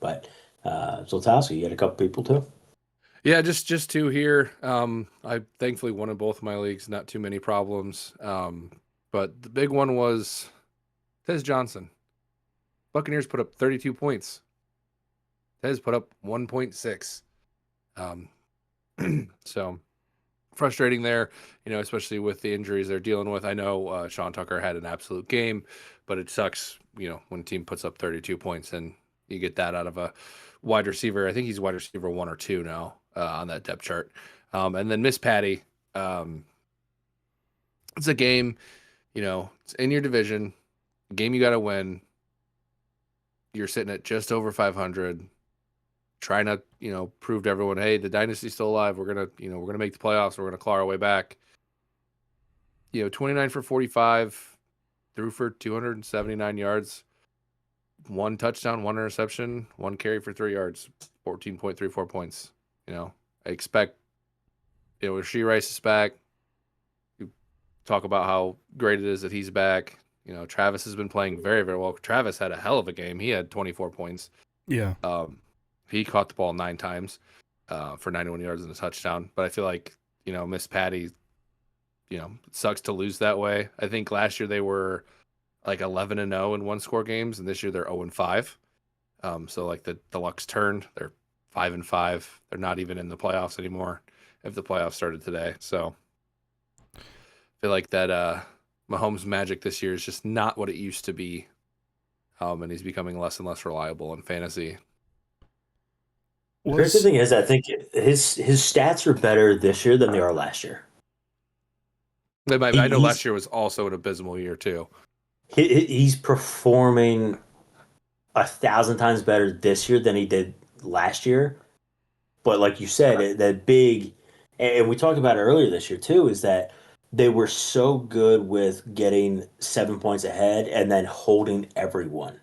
But Zoltowski, you got a couple people too? Yeah, just two here. I thankfully won in both my leagues, not too many problems. But the big one was Tez Johnson. Buccaneers put up 32 points. Tez put up 1.6. Um, so frustrating there, especially with the injuries they're dealing with. I know Sean Tucker had an absolute game, but it sucks, when a team puts up 32 points and you get that out of a wide receiver. I think he's wide receiver one or two now on that depth chart. And then Miss Patty, um, it's a game, it's in your division, game you got to win. You're sitting at just over 500, trying to, prove to everyone, hey, the dynasty's still alive. We're gonna make the playoffs. We're gonna claw our way back. 29 for 45, threw for 279 yards, one touchdown, one interception, one carry for 3 yards, 14.34 points. I expect, if She Rice is back, you talk about how great it is that he's back. Travis has been playing very, very well. Travis had a hell of a game. He had 24 points. Yeah. He caught the ball 9 times for 91 yards and a touchdown. But I feel like, Miss Patty, it sucks to lose that way. I think last year they were like 11-0 in one score games, and this year they're 0-5. So like the luck's turned. They're 5-5. They're not even in the playoffs anymore if the playoffs started today. So I feel like that Mahomes' magic this year is just not what it used to be. And he's becoming less and less reliable in fantasy. The crazy thing is, I think his stats are better this year than they are last year. I know last year was also an abysmal year too. He's performing 1,000 times better this year than he did last year. But like you said, that big, and we talked about it earlier this year too, is that they were so good with getting 7 points ahead and then holding everyone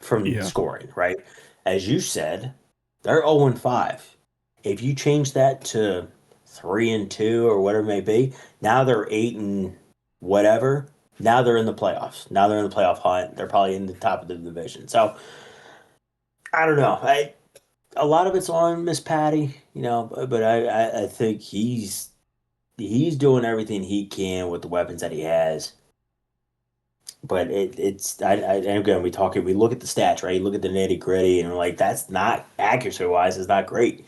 from scoring, right? As you said, they're 0-5. If you change that to 3-2 or whatever it may be, now they're 8 and whatever. Now they're in the playoffs. Now they're in the playoff hunt. They're probably in the top of the division. So I don't know. A lot of it's on Miss Patty, but I think he's doing everything he can with the weapons that he has. But and again, we look at the stats, right? You look at the nitty gritty, and we're like, that's not accuracy wise, it's not great.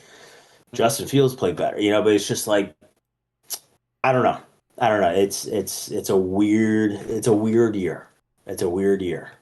Justin Fields played better, but it's just like, I don't know. It's a weird year. It's a weird year.